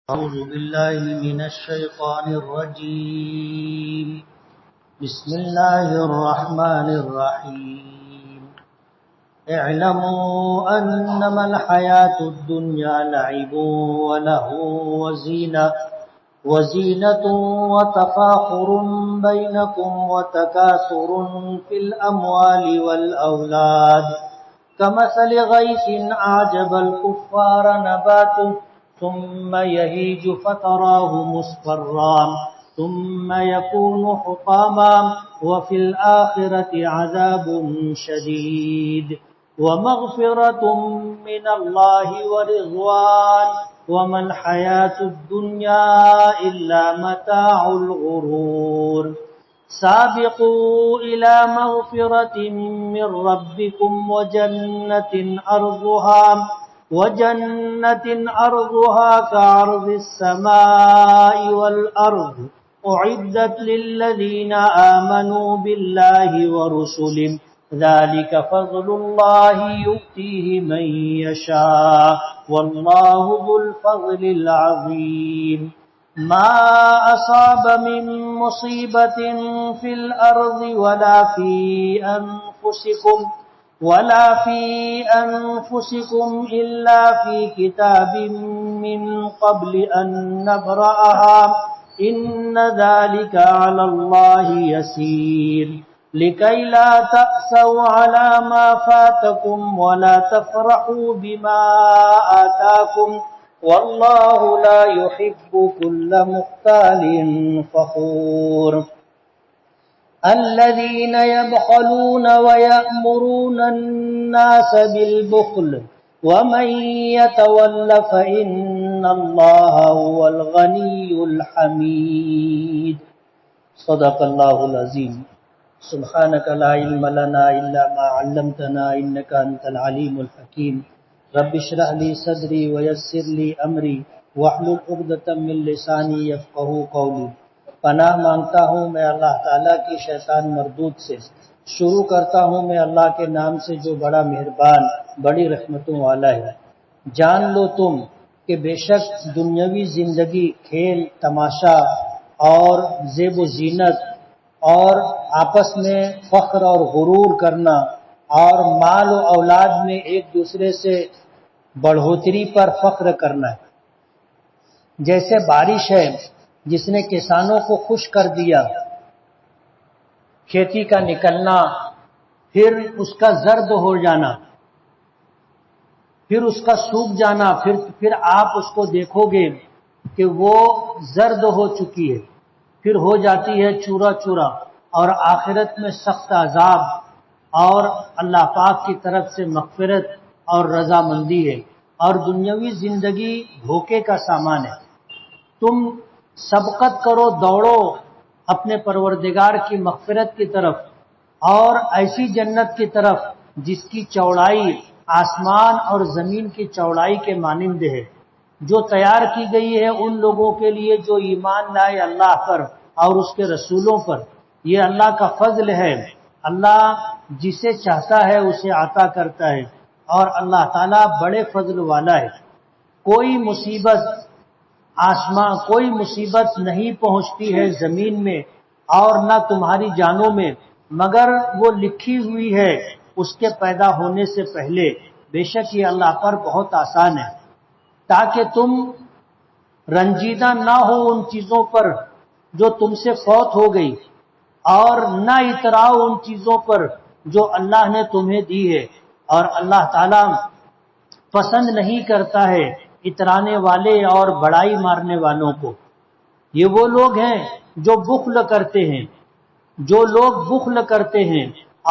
أعوذ بالله من الشيطان الرجيم. بسم الله الرحمن الرحيم. اعلموا أنما الحياة الدنيا لعب ولهو وزينة وتفاخر بينكم وتكاثر في الأموال والأولاد كمثل غيث أعجب الكفار نباته ثم يهيج فتراه مصفرا ثم يكون حطاما وفي الآخرة عذاب شديد ومغفرة من الله ورضوان وما الحياة الدنيا إلا متاع الغرور. سابقوا إلى مغفرة من ربكم وجنة أرضها كعرض السماء والأرض أعدت للذين آمنوا بالله ورسله ذلك فضل الله يؤتيه من يشاء والله ذو الفضل العظيم. ما أصاب من مصيبة في الأرض ولا في أنفسكم إلا في كتاب من قبل أن نبرأها إن ذلك على الله يسير. لكي لا تأسوا على ما فاتكم ولا تفرحوا بما آتاكم والله لا يحب كل مختال فخور. الذين يبخلون ويأمرون الناس بالبخل ومن يتول فإن الله هو الغني الحميد. صدق الله العظيم. سبحانك لا علم لنا إلا ما علمتنا إنك أنت العليم الحكيم. رب اشرح لي صدري ويسر لي أمري واحلل عقدة من لساني يفقهوا قولي. پناہ مانگتا ہوں میں اللہ تعالیٰ کی شیطان مردود سے. شروع کرتا ہوں میں اللہ کے نام سے جو بڑا مہربان بڑی رحمتوں والا ہے. جان لو تم کہ بے شک دنیاوی زندگی کھیل تماشا اور زیب و زینت اور آپس میں فخر اور غرور کرنا اور مال و اولاد میں ایک دوسرے سے بڑھوتری پر فخر کرنا ہے. جیسے بارش ہے جس نے کسانوں کو خوش کر دیا، کھیتی کا نکلنا، پھر اس کا زرد ہو جانا، پھر اس کا سوکھ جانا، پھر آپ اس کو دیکھو گے کہ وہ زرد ہو چکی ہے، پھر ہو جاتی ہے چورا چورا، اور آخرت میں سخت عذاب اور اللہ پاک کی طرف سے مغفرت اور رضامندی ہے. اور دنیاوی زندگی دھوکے کا سامان ہے. تم سبقت کرو، دوڑو اپنے پروردگار کی مغفرت کی طرف اور ایسی جنت کی طرف جس کی چوڑائی آسمان اور زمین کی چوڑائی کے مانند ہے، جو تیار کی گئی ہے ان لوگوں کے لیے جو ایمان لائے اللہ پر اور اس کے رسولوں پر. یہ اللہ کا فضل ہے. اللہ جسے چاہتا ہے اسے عطا کرتا ہے اور اللہ تعالیٰ بڑے فضل والا ہے. کوئی مصیبت نہیں پہنچتی ہے زمین میں اور نہ تمہاری جانوں میں مگر وہ لکھی ہوئی ہے اس کے پیدا ہونے سے پہلے. بے شک یہ اللہ پر بہت آسان ہے تاکہ تم رنجیدہ نہ ہو ان چیزوں پر جو تم سے فوت ہو گئی اور نہ اتراؤ ان چیزوں پر جو اللہ نے تمہیں دی ہے. اور اللہ تعالیٰ پسند نہیں کرتا ہے اترانے والے اور بڑائی مارنے والوں کو. یہ وہ لوگ ہیں جو بخل کرتے ہیں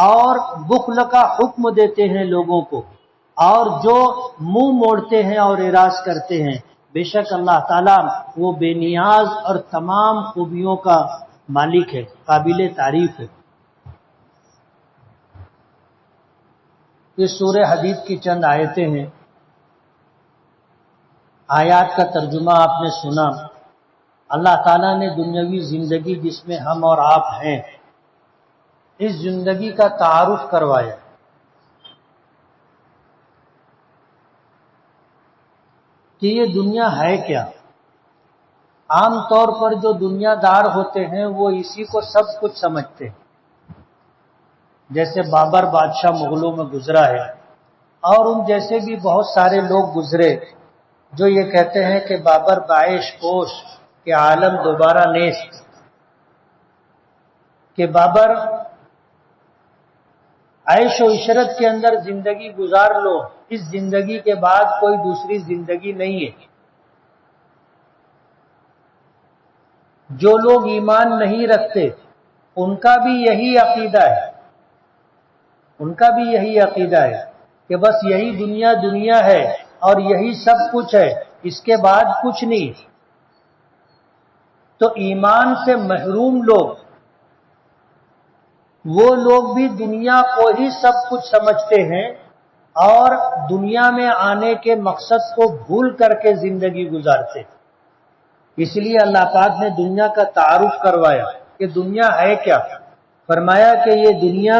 اور بخل کا حکم دیتے ہیں لوگوں کو، اور جو منہ موڑتے ہیں اور اعراض کرتے ہیں. بے شک اللہ تعالیٰ وہ بے نیاز اور تمام خوبیوں کا مالک ہے، قابل تعریف ہے. یہ سورہ حدید کی چند آیتیں ہیں. آیات کا ترجمہ آپ نے سنا. اللہ تعالیٰ نے دنیاوی زندگی جس میں ہم اور آپ ہیں اس زندگی کا تعارف کروایا. کہ یہ دنیا ہے کیا. عام طور پر جو دنیا دار ہوتے ہیں وہ اسی کو سب کچھ سمجھتے ہیں. جیسے بابر بادشاہ مغلوں میں گزرا ہے، اور ان جیسے بھی بہت سارے لوگ گزرے جو یہ کہتے ہیں کہ بابر بعیش پوش کہ عالم دوبارہ نیست، کہ بابر عیش و عشرت کے اندر زندگی گزار لو، اس زندگی کے بعد کوئی دوسری زندگی نہیں ہے. جو لوگ ایمان نہیں رکھتے ان کا بھی یہی عقیدہ ہے، ان کا بھی یہی عقیدہ ہے کہ بس یہی دنیا دنیا ہے اور یہی سب کچھ ہے، اس کے بعد کچھ نہیں. تو ایمان سے محروم لوگ، وہ لوگ بھی دنیا کو ہی سب کچھ سمجھتے ہیں اور دنیا میں آنے کے مقصد کو بھول کر کے زندگی گزارتے. اس لیے اللہ پاک نے دنیا کا تعارف کروایا کہ دنیا ہے کیا. فرمایا کہ یہ دنیا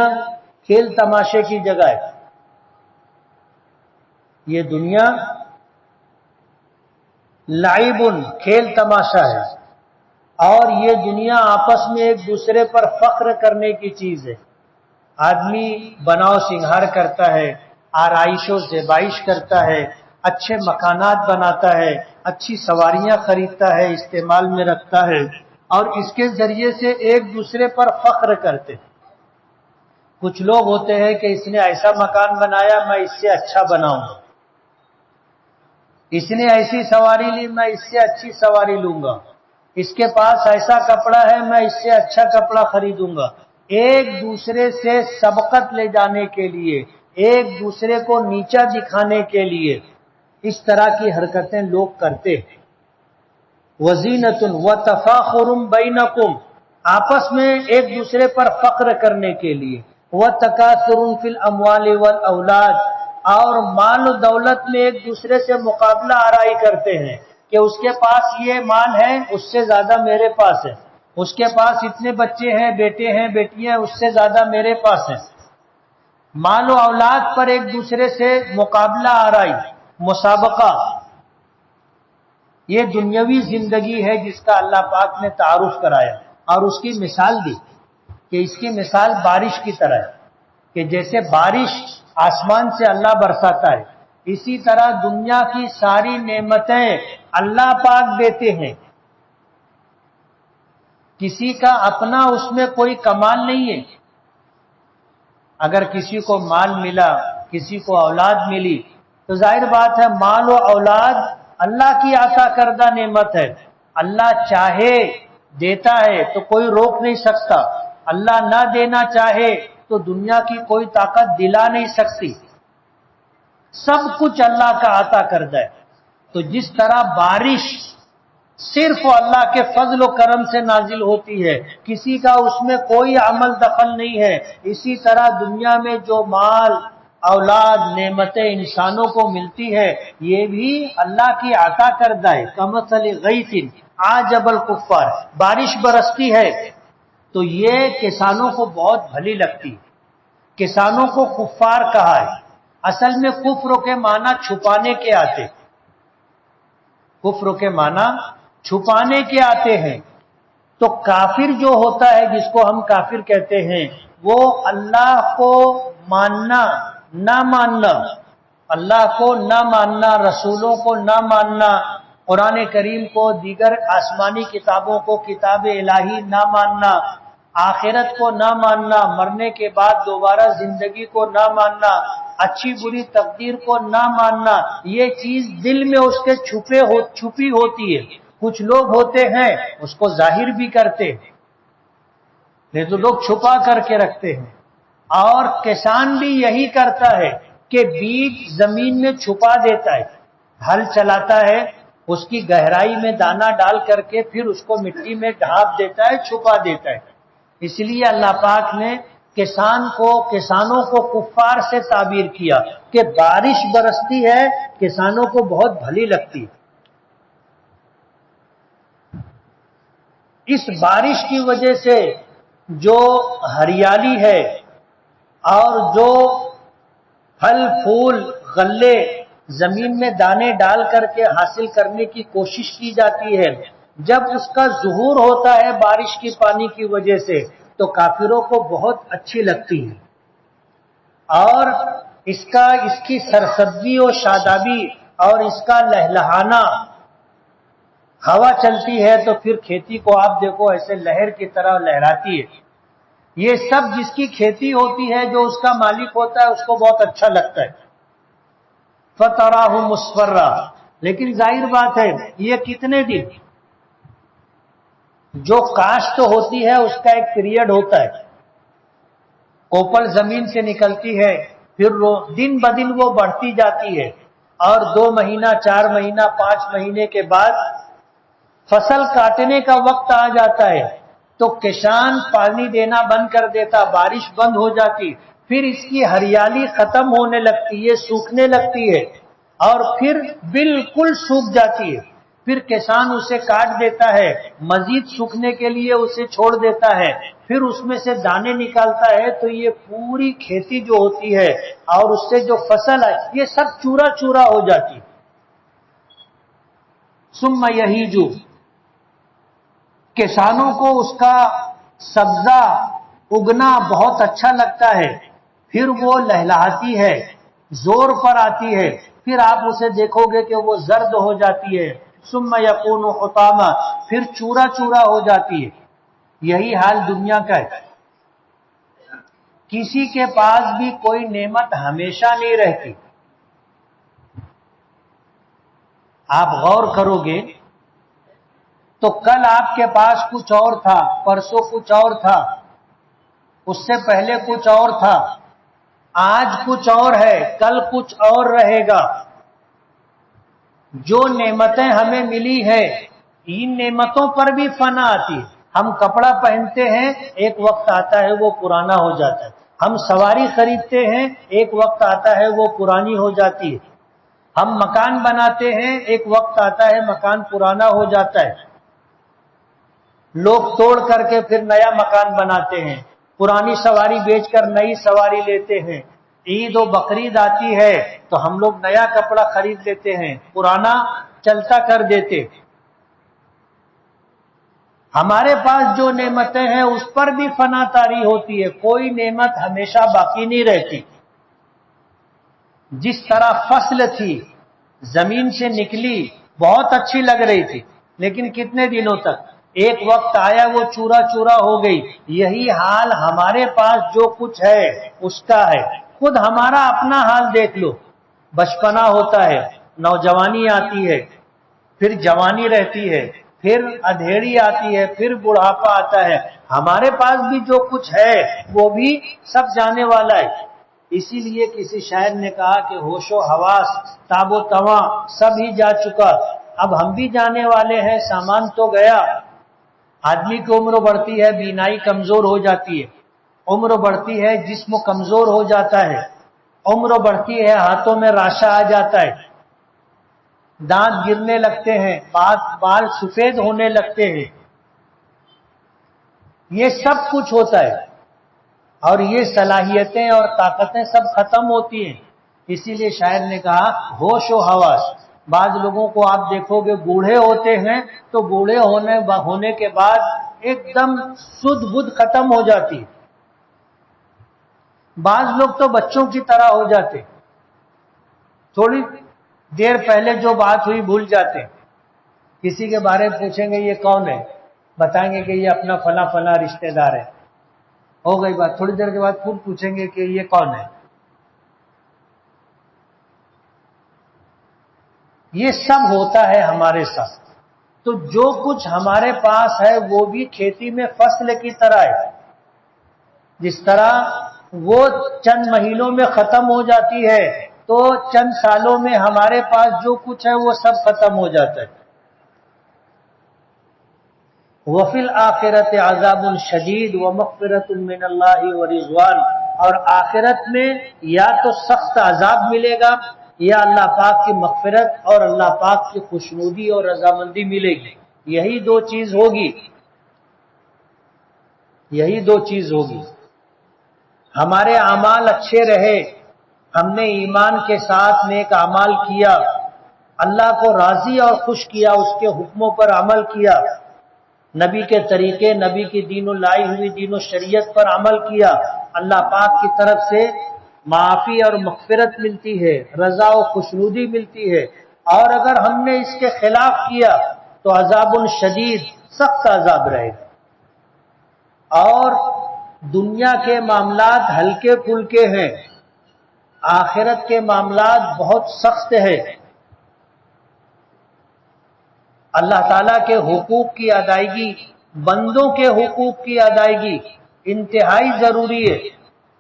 کھیل تماشے کی جگہ ہے، یہ دنیا لعب کھیل تماشا ہے، اور یہ دنیا آپس میں ایک دوسرے پر فخر کرنے کی چیز ہے. آدمی بناؤ سنگھار کرتا ہے، آرائش و زیبائش کرتا ہے، اچھے مکانات بناتا ہے، اچھی سواریاں خریدتا ہے، استعمال میں رکھتا ہے، اور اس کے ذریعے سے ایک دوسرے پر فخر کرتے. کچھ لوگ ہوتے ہیں کہ اس نے ایسا مکان بنایا میں اس سے اچھا بناؤں گا، اس نے ایسی سواری لی میں اس سے اچھی سواری لوں گا، اس کے پاس ایسا کپڑا ہے میں اس سے اچھا کپڑا خریدوں گا. ایک دوسرے سے سبقت لے جانے کے لیے، ایک دوسرے کو نیچا دکھانے کے لیے اس طرح کی حرکتیں لوگ کرتے ہیں. وزینۃ وتفاخر بینکم، آپس میں ایک دوسرے پر فخر کرنے کے لیے. وتکاثر فی الاموال والاولاد، اور مال و دولت میں ایک دوسرے سے مقابلہ آرائی کرتے ہیں کہ اس کے پاس یہ مال ہے اس سے زیادہ میرے پاس ہے، اس کے پاس اتنے بچے ہیں، بیٹے ہیں، بیٹیاں، اس سے زیادہ میرے پاس ہیں. مال و اولاد پر ایک دوسرے سے مقابلہ آرائی، مسابقہ، یہ دنیاوی زندگی ہے جس کا اللہ پاک نے تعارف کرایا اور اس کی مثال دی کہ اس کی مثال بارش کی طرح ہے کہ جیسے بارش آسمان سے اللہ برساتا ہے، اسی طرح دنیا کی ساری نعمتیں اللہ پاک دیتے ہیں. کسی کا اپنا اس میں کوئی کمال نہیں ہے. اگر کسی کو مال ملا، کسی کو اولاد ملی، تو ظاہر بات ہے مال و اولاد اللہ کی عطا کردہ نعمت ہے. اللہ چاہے دیتا ہے تو کوئی روک نہیں سکتا، اللہ نہ دینا چاہے تو دنیا کی کوئی طاقت دلا نہیں سکتی. سب کچھ اللہ کا عطا کردہ ہے. تو جس طرح بارش صرف اللہ کے فضل و کرم سے نازل ہوتی ہے، کسی کا اس میں کوئی عمل دخل نہیں ہے، اسی طرح دنیا میں جو مال، اولاد، نعمتیں انسانوں کو ملتی ہے یہ بھی اللہ کی عطا کردہ ہے. کمثل غیث اعجب الکفار، بارش برستی ہے تو یہ کسانوں کو بہت بھلی لگتی ہے. کسانوں کو کفار کہا ہے، اصل میں کفر کے معنی چھپانے کے آتے، کفر کے معنی چھپانے کے آتے ہیں. تو کافر جو ہوتا ہے جس کو ہم کافر کہتے ہیں وہ اللہ کو ماننا نہ ماننا، اللہ کو نہ ماننا، رسولوں کو نہ ماننا، قرآن کریم کو، دیگر آسمانی کتابوں کو، کتاب الہی نہ ماننا، آخرت کو نہ ماننا، مرنے کے بعد دوبارہ زندگی کو نہ ماننا، اچھی بری تقدیر کو نہ ماننا، یہ چیز دل میں اس کے چھپی ہوتی ہے. کچھ لوگ ہوتے ہیں اس کو ظاہر بھی کرتے ہیں، نہیں تو لوگ چھپا کر کے رکھتے ہیں. اور کسان بھی یہی کرتا ہے کہ بیج زمین میں چھپا دیتا ہے، ہل چلاتا ہے، اس کی گہرائی میں دانہ ڈال کر کے پھر اس کو مٹی میں ڈھانپ دیتا ہے، چھپا دیتا ہے. اس لیے اللہ پاک نے کسانوں کو کفار سے تعبیر کیا کہ بارش برستی ہے کسانوں کو بہت بھلی لگتی ہے. اس بارش کی وجہ سے جو ہریالی ہے اور جو پھل پھول غلے زمین میں دانے ڈال کر کے حاصل کرنے کی کوشش کی جاتی ہے، جب اس کا ظہور ہوتا ہے بارش کی پانی کی وجہ سے تو کافروں کو بہت اچھی لگتی ہے، اور اس کی سرسبزی و شادابی اور اس کا لہلہانا، ہوا چلتی ہے تو پھر کھیتی کو آپ دیکھو ایسے لہر کی طرح لہراتی ہے۔ یہ سب جس کی کھیتی ہوتی ہے، جو اس کا مالک ہوتا ہے، اس کو بہت اچھا لگتا ہے۔ فَتَرَاهُ مُصْفَرًّا، لیکن ظاہر بات ہے یہ کتنے دن، جو کاشت ہوتی ہے اس کا ایک پیریڈ ہوتا ہے، کوپل زمین سے نکلتی ہے، پھر دن بدن وہ بڑھتی جاتی ہے، اور 2 مہینہ 4 مہینہ 5 مہینے کے بعد فصل کاٹنے کا وقت آ جاتا ہے تو کسان پانی دینا بند کر دیتا، بارش بند ہو جاتی، پھر اس کی ہریالی ختم ہونے لگتی ہے، سوکھنے لگتی ہے، اور پھر بالکل سوکھ جاتی ہے۔ پھر کسان اسے کاٹ دیتا ہے، مزید سوکھنے کے لیے اسے چھوڑ دیتا ہے، پھر اس میں سے دانے نکالتا ہے، تو یہ پوری کھیتی جو ہوتی ہے اور اس سے جو فصل ہے یہ سب چورا چورا ہو جاتی۔ ثم یہیج، کسانوں کو اس کا سبزہ اگنا بہت اچھا لگتا ہے، پھر وہ لہلہاتی ہے، زور پر آتی ہے، پھر آپ اسے دیکھو گے کہ وہ زرد ہو جاتی ہے، ثم یکون حطاما، پھر چورا چورا ہو جاتی ہے۔ یہی حال دنیا کا ہے، کسی کے پاس بھی کوئی نعمت ہمیشہ نہیں رہتی۔ آپ غور کرو گے تو کل آپ کے پاس کچھ اور تھا، پرسوں کچھ اور تھا، اس سے پہلے کچھ اور تھا، آج کچھ اور ہے، کل کچھ اور رہے گا۔ جو نعمتیں ہمیں ملی ہے ان نعمتوں پر بھی فنا آتی ہے۔ ہم کپڑا پہنتے ہیں، ایک وقت آتا ہے وہ پرانا ہو جاتا ہے، ہم سواری خریدتے ہیں، ایک وقت آتا ہے وہ پرانی ہو جاتی ہے، ہم مکان بناتے ہیں، ایک وقت آتا ہے مکان پرانا ہو جاتا ہے، لوگ توڑ کر کے پھر نیا مکان بناتے ہیں، پرانی سواری بیچ کر نئی سواری لیتے ہیں، عید و بقرعید آتی ہے تو ہم لوگ نیا کپڑا خرید لیتے ہیں، پرانا چلتا کر دیتے۔ ہمارے پاس جو نعمتیں ہیں اس پر بھی فنا طاری ہوتی ہے، کوئی نعمت ہمیشہ باقی نہیں رہتی۔ جس طرح فصل تھی، زمین سے نکلی، بہت اچھی لگ رہی تھی، لیکن کتنے دنوں تک، ایک وقت آیا وہ چورا چورا ہو گئی۔ یہی حال ہمارے پاس جو کچھ ہے اس کا ہے۔ خود ہمارا اپنا حال دیکھ لو، بچپنا ہوتا ہے، نوجوانی آتی ہے، پھر جوانی رہتی ہے، پھر ادھیڑی آتی ہے، پھر بڑھاپا آتا ہے۔ ہمارے پاس بھی جو کچھ ہے وہ بھی سب جانے والا ہے۔ اسی لیے کسی شاعر نے کہا کہ ہوش و حواس، تاب و تواں سب ہی جا چکا، اب ہم بھی جانے والے ہیں، سامان تو گیا۔ آدمی کی عمر بڑھتی ہے، بینائی کمزور ہو جاتی ہے، عمر بڑھتی ہے، جسم کمزور ہو جاتا ہے، عمر بڑھتی ہے، ہاتھوں میں راشا آ جاتا ہے، دانت گرنے لگتے ہیں، بال سفید ہونے لگتے ہیں، یہ سب کچھ ہوتا ہے، اور یہ صلاحیتیں اور طاقتیں سب ختم ہوتی ہیں۔ اسی لیے شاعر نے کہا ہوش و حواس۔ بعض لوگوں کو آپ دیکھو گے بوڑھے ہوتے ہیں تو بوڑھے ہونے کے بعد ایک دم سدھ بدھ ختم ہو جاتی، بعض لوگ تو بچوں کی طرح ہو جاتے، تھوڑی دیر پہلے جو بات ہوئی بھول جاتے، کسی کے بارے میں پوچھیں گے یہ کون ہے، بتائیں گے کہ یہ اپنا فلاں فلاں رشتہ دار ہے، ہو گئی بات، تھوڑی دیر کے بعد پھر پوچھیں گے کہ یہ کون ہے۔ یہ سب ہوتا ہے ہمارے ساتھ۔ تو جو کچھ ہمارے پاس ہے وہ بھی کھیتی میں فصل کی طرح ہے، جس طرح وہ چند مہینوں میں ختم ہو جاتی ہے تو چند سالوں میں ہمارے پاس جو کچھ ہے وہ سب ختم ہو جاتا ہے۔ وَفِي الْآخِرَةِ عَذَابٌ شَدِيدٌ وَمَغْفِرَةٌ مِّنَ اللَّهِ وَرِضْوَانٌ، اور آخرت میں یا تو سخت عذاب ملے گا یا اللہ پاک کی مغفرت اور اللہ پاک کی خوشنودی اور رضامندی ملے گی، یہی دو چیز ہوگی، یہی دو چیز ہوگی۔ ہمارے اعمال اچھے رہے، ہم نے ایمان کے ساتھ نیک اعمال کیا، اللہ کو راضی اور خوش کیا، اس کے حکموں پر عمل کیا، نبی کے طریقے، نبی کی دین و لائی ہوئی دین و شریعت پر عمل کیا، اللہ پاک کی طرف سے معافی اور مغفرت ملتی ہے، رضا و خوشنودی ملتی ہے۔ اور اگر ہم نے اس کے خلاف کیا تو عذاب شدید، سخت عذاب رہے گا۔ اور دنیا کے معاملات ہلکے پھلکے ہیں، آخرت کے معاملات بہت سخت ہیں۔ اللہ تعالیٰ کے حقوق کی ادائیگی، بندوں کے حقوق کی ادائیگی انتہائی ضروری ہے۔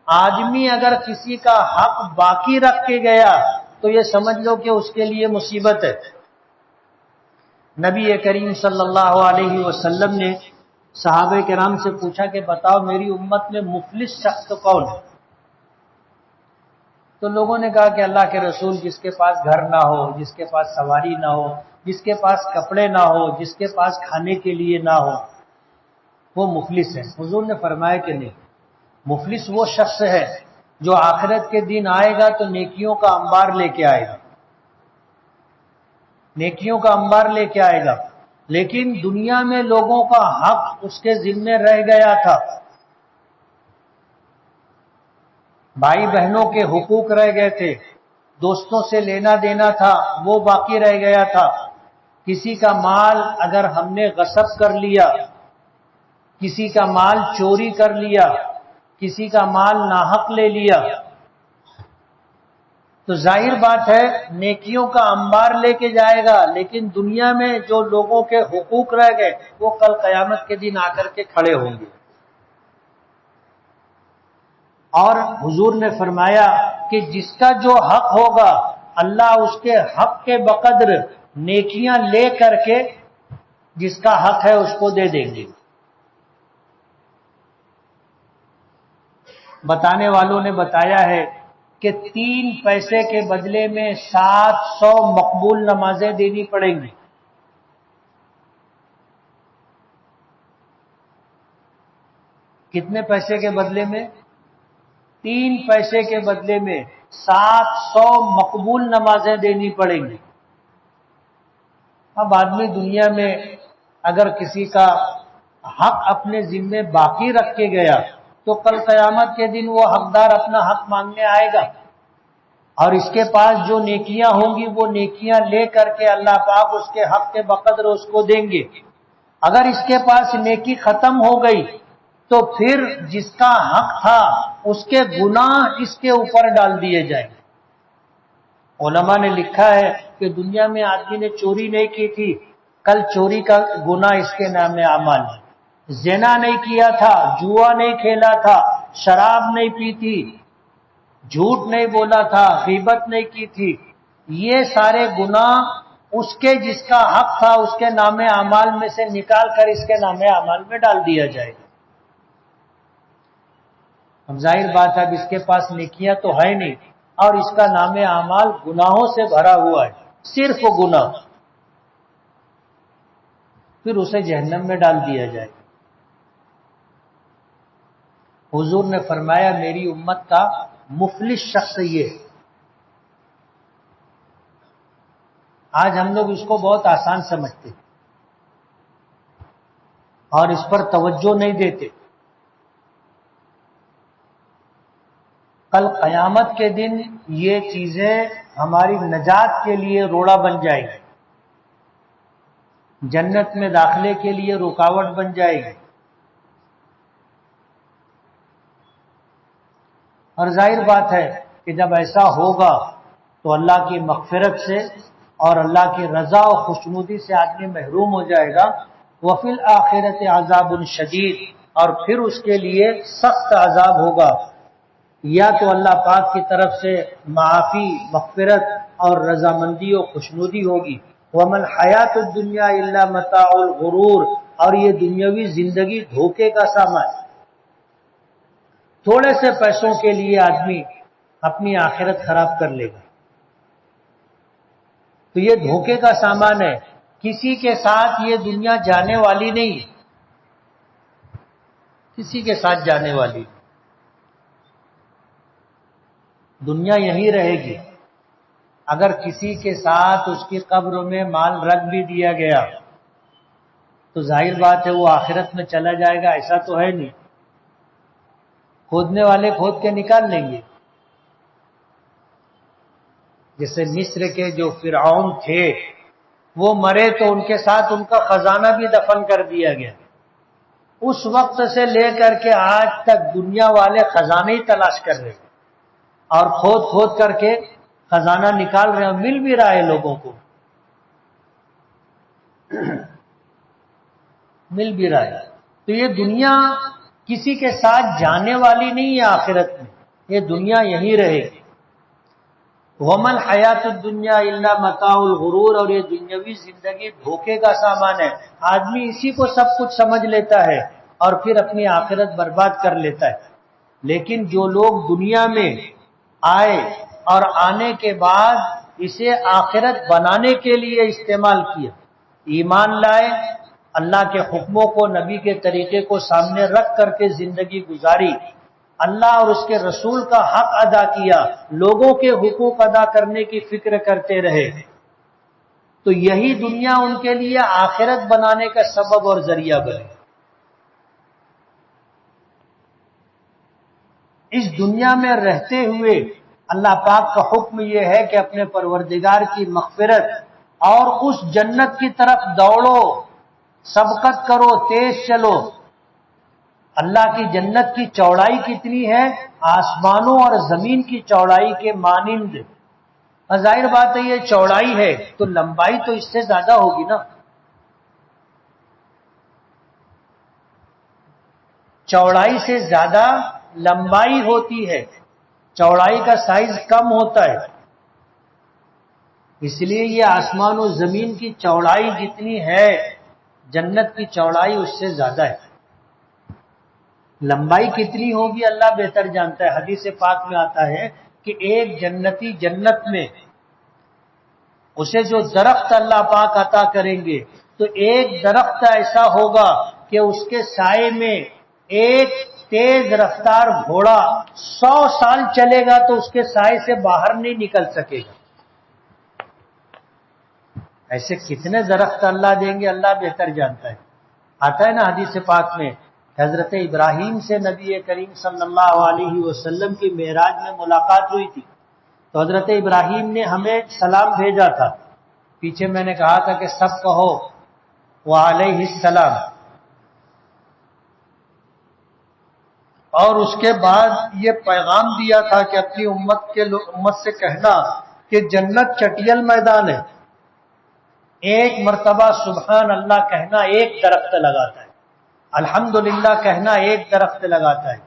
آدمی اگر کسی کا حق باقی رکھ کے گیا تو یہ سمجھ لو کہ اس کے لیے مصیبت ہے۔ نبی کریم صلی اللہ علیہ وسلم نے صحابہ کرام سے پوچھا کہ بتاؤ میری امت میں مفلس شخص کون ہے؟ تو لوگوں نے کہا کہ اللہ کے رسول، جس کے پاس گھر نہ ہو، جس کے پاس سواری نہ ہو، جس کے پاس کپڑے نہ ہو، جس کے پاس کھانے کے لیے نہ ہو، وہ مفلس ہے۔ حضور نے فرمایا کہ نہیں، مفلس وہ شخص ہے جو آخرت کے دن آئے گا تو نیکیوں کا انبار لے کے آئے گا، نیکیوں کا انبار لے کے آئے گا، لیکن دنیا میں لوگوں کا حق اس کے ذمے رہ گیا تھا، بھائی بہنوں کے حقوق رہ گئے تھے، دوستوں سے لینا دینا تھا وہ باقی رہ گیا تھا، کسی کا مال اگر ہم نے غصب کر لیا، کسی کا مال چوری کر لیا، کسی کا مال ناحق لے لیا، تو ظاہر بات ہے نیکیوں کا انبار لے کے جائے گا، لیکن دنیا میں جو لوگوں کے حقوق رہ گئے وہ کل قیامت کے دن آ کر کے کھڑے ہوں گے۔ اور حضور نے فرمایا کہ جس کا جو حق ہوگا اللہ اس کے حق کے بقدر نیکیاں لے کر کے جس کا حق ہے اس کو دے دیں گے۔ بتانے والوں نے بتایا ہے کہ 3 پیسے کے بدلے میں 700 مقبول نمازیں دینی پڑیں گی۔ کتنے پیسے کے بدلے میں؟ 3 پیسے کے بدلے میں 700 مقبول نمازیں دینی پڑیں گی۔ اب آدمی دنیا میں اگر کسی کا حق اپنے ذمے باقی رکھ کے گیا تو کل قیامت کے دن وہ حقدار اپنا حق مانگنے آئے گا، اور اس کے پاس جو نیکیاں ہوں گی وہ نیکیاں لے کر کے اللہ پاک اس کے حق کے بقدر اس کو دیں گے۔ اگر اس کے پاس نیکی ختم ہو گئی تو پھر جس کا حق تھا اس کے گناہ اس کے اوپر ڈال دیے جائیں گے۔ علماء نے لکھا ہے کہ دنیا میں آدمی نے چوری نہیں کی تھی، کل چوری کا گناہ اس کے نام اعمال ہے۔ زنا نہیں کیا تھا، جوا نہیں کھیلا تھا، شراب نہیں پی تھی، جھوٹ نہیں بولا تھا، غیبت نہیں کی تھی، یہ سارے گناہ اس کے جس کا حق تھا اس کے نام اعمال میں سے نکال کر اس کے نام اعمال میں ڈال دیا جائے گا۔ اب ظاہر بات ہے اب اس کے پاس نیکیاں تو ہے نہیں اور اس کا نام اعمال گناہوں سے بھرا ہوا ہے، صرف گناہ، پھر اسے جہنم میں ڈال دیا جائے گا۔ حضور نے فرمایا میری امت کا مفلس شخص یہ ہے۔ آج ہم لوگ اس کو بہت آسان سمجھتے اور اس پر توجہ نہیں دیتے۔ کل قیامت کے دن یہ چیزیں ہماری نجات کے لیے روڑا بن جائے گی، جنت میں داخلے کے لیے رکاوٹ بن جائے گی۔ اور ظاہر بات ہے کہ جب ایسا ہوگا تو اللہ کی مغفرت سے اور اللہ کی رضا و خوشنودی سے آدمی محروم ہو جائے گا۔ وفی الآخرۃ عذاب شدید، اور پھر اس کے لیے سخت عذاب ہوگا۔ یا تو اللہ پاک کی طرف سے معافی، مغفرت اور رضامندی و خوشنودی ہوگی۔ وَمَا الْحَيَاةُ الدُّنْيَا إِلَّا مَتَاعُ الْغُرُورِ، اور یہ دنیاوی زندگی دھوکے کا سامان۔ تھوڑے سے پیسوں کے لیے آدمی اپنی آخرت خراب کر لے گا، تو یہ دھوکے کا سامان ہے۔ کسی کے ساتھ یہ دنیا جانے والی نہیں، کسی کے ساتھ جانے والی دنیا یہیں رہے گی۔ اگر کسی کے ساتھ اس کی قبر میں مال رکھ بھی دیا گیا تو ظاہر بات ہے وہ آخرت میں چلا جائے گا، ایسا تو ہے نہیں، کھودنے والے کھود کے نکال لیں گے۔ جیسے مصر کے جو فرعون تھے وہ مرے تو ان کے ساتھ ان کا خزانہ بھی دفن کر دیا گیا، اس وقت سے لے کر کے آج تک دنیا والے خزانے ہی تلاش کر رہے ہیں اور کھود کھود کر کے خزانہ نکال رہے ہیں، مل بھی رہا ہے لوگوں کو، مل بھی رہا ہے۔ تو یہ دنیا کسی کے ساتھ جانے والی نہیں ہے، آخرت میں یہ دنیا یہی رہے گی۔ وَمَا الْحَيَاةُ الدُّنْيَا إِلَّا مَتَاعُ الْغُرُورِ، اور یہ دنیاوی زندگی دھوکے کا سامان ہے، آدمی اسی کو سب کچھ سمجھ لیتا ہے اور پھر اپنی آخرت برباد کر لیتا ہے۔ لیکن جو لوگ دنیا میں آئے اور آنے کے بعد اسے آخرت بنانے کے لیے استعمال کیا، ایمان لائے، اللہ کے حکموں کو، نبی کے طریقے کو سامنے رکھ کر کے زندگی گزاری، اللہ اور اس کے رسول کا حق ادا کیا، لوگوں کے حقوق ادا کرنے کی فکر کرتے رہے، تو یہی دنیا ان کے لیے آخرت بنانے کا سبب اور ذریعہ بنے۔ اس دنیا میں رہتے ہوئے اللہ پاک کا حکم یہ ہے کہ اپنے پروردگار کی مغفرت اور اس جنت کی طرف دوڑو، سبقت کرو، تیز چلو۔ اللہ کی جنت کی چوڑائی کتنی ہے؟ آسمانوں اور زمین کی چوڑائی کے مانند۔ ظاہر بات ہے یہ چوڑائی ہے تو لمبائی تو اس سے زیادہ ہوگی نا، چوڑائی سے زیادہ لمبائی ہوتی ہے، چوڑائی کا سائز کم ہوتا ہے، اس لیے یہ آسمان و زمین کی چوڑائی جتنی ہے جنت کی چوڑائی اس سے زیادہ ہے۔ لمبائی کتنی ہوگی اللہ بہتر جانتا ہے۔ حدیث پاک میں آتا ہے کہ ایک جنتی جنت میں اسے جو درخت اللہ پاک عطا کریں گے تو ایک درخت ایسا ہوگا کہ اس کے سائے میں ایک تیز رفتار گھوڑا 100 سال چلے گا تو اس کے سائے سے باہر نہیں نکل سکے گا۔ ایسے کتنے درخت اللہ دیں گے اللہ بہتر جانتا ہے۔ آتا ہے نا حدیث پاک میں، حضرت ابراہیم سے نبی کریم صلی اللہ علیہ وسلم کی معراج میں ملاقات ہوئی تھی، تو حضرت ابراہیم نے ہمیں سلام بھیجا تھا، پیچھے میں نے کہا تھا کہ سب کہو وعلیہ السلام، اور اس کے بعد یہ پیغام دیا تھا کہ اپنی امت سے کہنا کہ جنت چٹیل میدان ہے، ایک مرتبہ سبحان اللہ کہنا ایک درخت لگاتا ہے، الحمدللہ کہنا ایک درخت لگاتا ہے،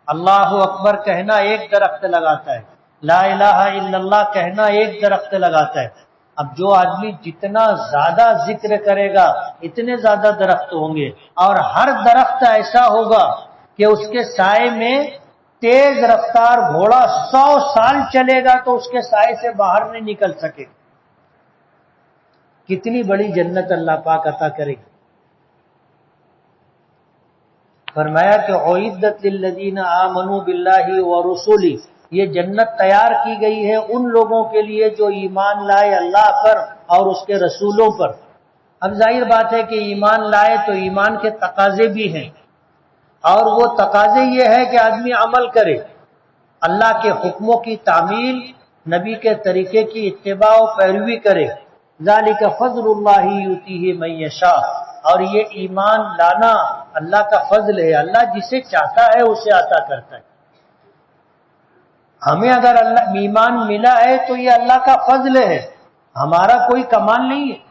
اللہ اکبر کہنا ایک درخت لگاتا ہے، لا الہ الا اللہ کہنا ایک درخت لگاتا ہے۔ اب جو آدمی جتنا زیادہ ذکر کرے گا اتنے زیادہ درخت ہوں گے، اور ہر درخت ایسا ہوگا کہ اس کے سائے میں تیز رفتار گھوڑا 100 سال چلے گا تو اس کے سائے سے باہر نہیں نکل سکے۔ کتنی بڑی جنت اللہ پاک عطا کرے گی۔ فرمایا کہ اعدت للذین آمنوا باللہ ورسولہ، یہ جنت تیار کی گئی ہے ان لوگوں کے لیے جو ایمان لائے اللہ پر اور اس کے رسولوں پر۔ اب ظاہر بات ہے کہ ایمان لائے تو ایمان کے تقاضے بھی ہیں، اور وہ تقاضے یہ ہے کہ آدمی عمل کرے، اللہ کے حکموں کی تعمیل، نبی کے طریقے کی اتباع و پیروی کرے۔ ذالک فضل اللہ یؤتیہ من یشاء، اور یہ ایمان لانا اللہ کا فضل ہے، اللہ جسے چاہتا ہے اسے عطا کرتا ہے۔ ہمیں اگر اللہ ایمان ملا ہے تو یہ اللہ کا فضل ہے، ہمارا کوئی کمال نہیں ہے۔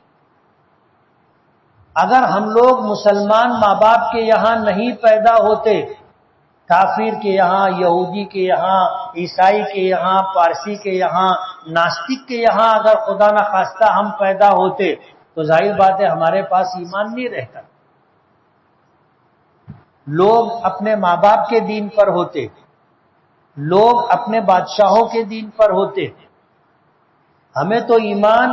اگر ہم لوگ مسلمان ماں باپ کے یہاں نہیں پیدا ہوتے، کافر کے یہاں، یہودی کے یہاں، عیسائی کے یہاں، پارسی کے یہاں، ناستک کے یہاں اگر خدا نخواستہ ہم پیدا ہوتے تو ظاہر بات ہے ہمارے پاس ایمان نہیں رہتا۔ لوگ اپنے ماں باپ کے دین پر ہوتے، لوگ اپنے بادشاہوں کے دین پر ہوتے، ہمیں تو ایمان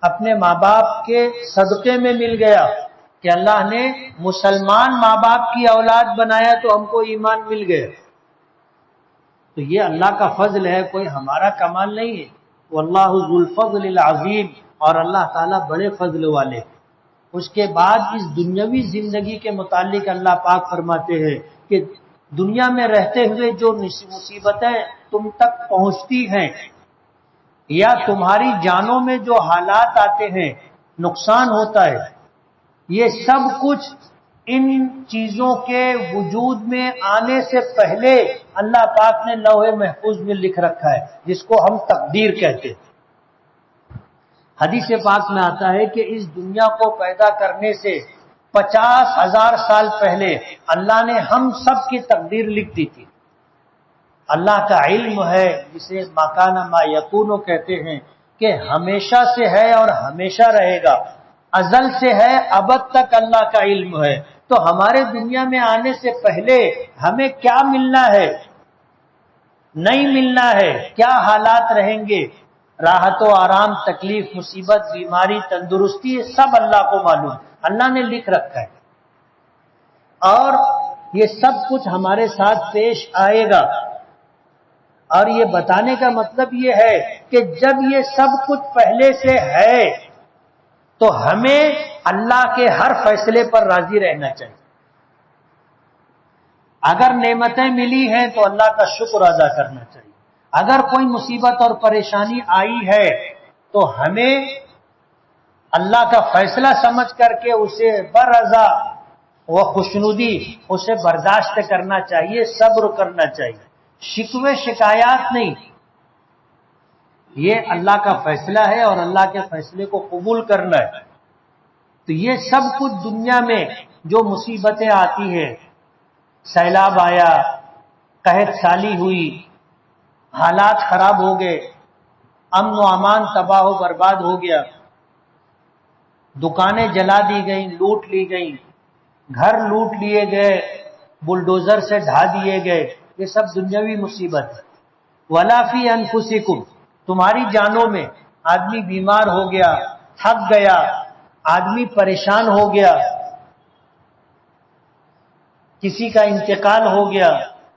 اپنے ماں باپ کے صدقے میں مل گیا کہ اللہ نے مسلمان ماں باپ کی اولاد بنایا تو ہم کو ایمان مل گیا۔ تو یہ اللہ کا فضل ہے، کوئی ہمارا کمال نہیں ہے۔ واللہ ذو الفضل العظیم، اور اللہ تعالیٰ بڑے فضل والے۔ اس کے بعد اس دنیاوی زندگی کے متعلق اللہ پاک فرماتے ہیں کہ دنیا میں رہتے ہوئے جو مصیبتیں تم تک پہنچتی ہیں یا تمہاری جانوں میں جو حالات آتے ہیں، نقصان ہوتا ہے، یہ سب کچھ ان چیزوں کے وجود میں آنے سے پہلے اللہ پاک نے لوح محفوظ میں لکھ رکھا ہے، جس کو ہم تقدیر کہتے ہیں۔ حدیث پاک میں آتا ہے کہ اس دنیا کو پیدا کرنے سے 50,000 سال پہلے اللہ نے ہم سب کی تقدیر لکھ دی تھی۔ اللہ کا علم ہے، جسے ما کان ما یکون کہتے ہیں، کہ ہمیشہ سے ہے اور ہمیشہ رہے گا، ازل سے ہے، ابد تک اللہ کا علم ہے۔ تو ہمارے دنیا میں آنے سے پہلے ہمیں کیا ملنا ہے، نہیں ملنا ہے، کیا حالات رہیں گے، راحت و آرام، تکلیف، مصیبت، بیماری، تندرستی، یہ سب اللہ کو معلوم، اللہ نے لکھ رکھا ہے، اور یہ سب کچھ ہمارے ساتھ پیش آئے گا۔ اور یہ بتانے کا مطلب یہ ہے کہ جب یہ سب کچھ پہلے سے ہے تو ہمیں اللہ کے ہر فیصلے پر راضی رہنا چاہیے۔ اگر نعمتیں ملی ہیں تو اللہ کا شکر ادا کرنا چاہیے۔ اگر کوئی مصیبت اور پریشانی آئی ہے تو ہمیں اللہ کا فیصلہ سمجھ کر کے اسے بررضا و خوشنودی اسے برداشت کرنا چاہیے، صبر کرنا چاہیے، شکوے شکایات نہیں۔ یہ اللہ کا فیصلہ ہے اور اللہ کے فیصلے کو قبول کرنا ہے۔ تو یہ سب کچھ دنیا میں جو مصیبتیں آتی ہیں، سیلاب آیا، قحط سالی ہوئی، حالات خراب ہو گئے، امن و امان تباہ و برباد ہو گیا، دکانیں جلا دی گئیں، لوٹ لی گئیں، گھر لوٹ لیے گئے، بلڈوزر سے ڈھا دیے گئے، یہ سب دنیاوی مصیبت ہے۔ وَلَا فِي أَنفُسِكُمْ، تمہاری جانوں میں آدمی بیمار ہو گیا، تھک گیا، آدمی پریشان ہو گیا، کسی کا انتقال ہو گیا،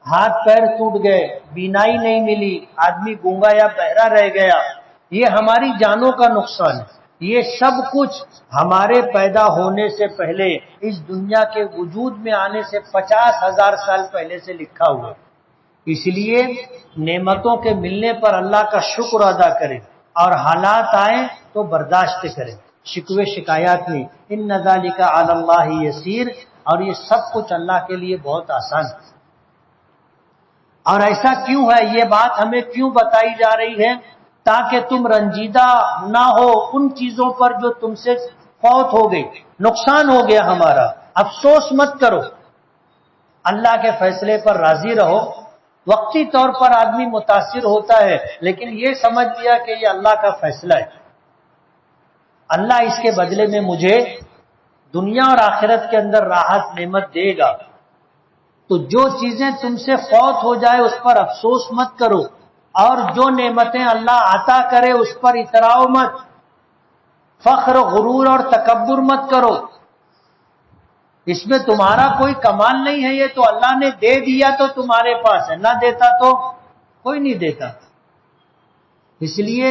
ہاتھ پیر ٹوٹ گئے، بینائی نہیں ملی، آدمی گونگا یا بہرا رہ گیا، یہ ہماری جانوں کا نقصان ہے۔ یہ سب کچھ ہمارے پیدا ہونے سے پہلے، اس دنیا کے وجود میں آنے سے 50,000 سال پہلے سے لکھا ہوا ہے۔ اس لیے نعمتوں کے ملنے پر اللہ کا شکر ادا کریں، اور حالات آئیں تو برداشت کریں، شکوے شکایات نہیں۔ ان ذالک علی اللہ یسیر، اور یہ سب کچھ اللہ کے لیے بہت آسان ہے۔ اور ایسا کیوں ہے، یہ بات ہمیں کیوں بتائی جا رہی ہے؟ تاکہ تم رنجیدہ نہ ہو ان چیزوں پر جو تم سے فوت ہو گئی، نقصان ہو گیا ہمارا، افسوس مت کرو، اللہ کے فیصلے پر راضی رہو۔ وقتی طور پر آدمی متاثر ہوتا ہے، لیکن یہ سمجھ لیا کہ یہ اللہ کا فیصلہ ہے، اللہ اس کے بدلے میں مجھے دنیا اور آخرت کے اندر راحت نعمت دے گا۔ تو جو چیزیں تم سے فوت ہو جائے اس پر افسوس مت کرو، اور جو نعمتیں اللہ عطا کرے اس پر اتراؤ مت، فخر، غرور اور تکبر مت کرو، اس میں تمہارا کوئی کمال نہیں ہے، یہ تو اللہ نے دے دیا تو تمہارے پاس ہے، نہ دیتا تو کوئی نہیں دیتا۔ اس لیے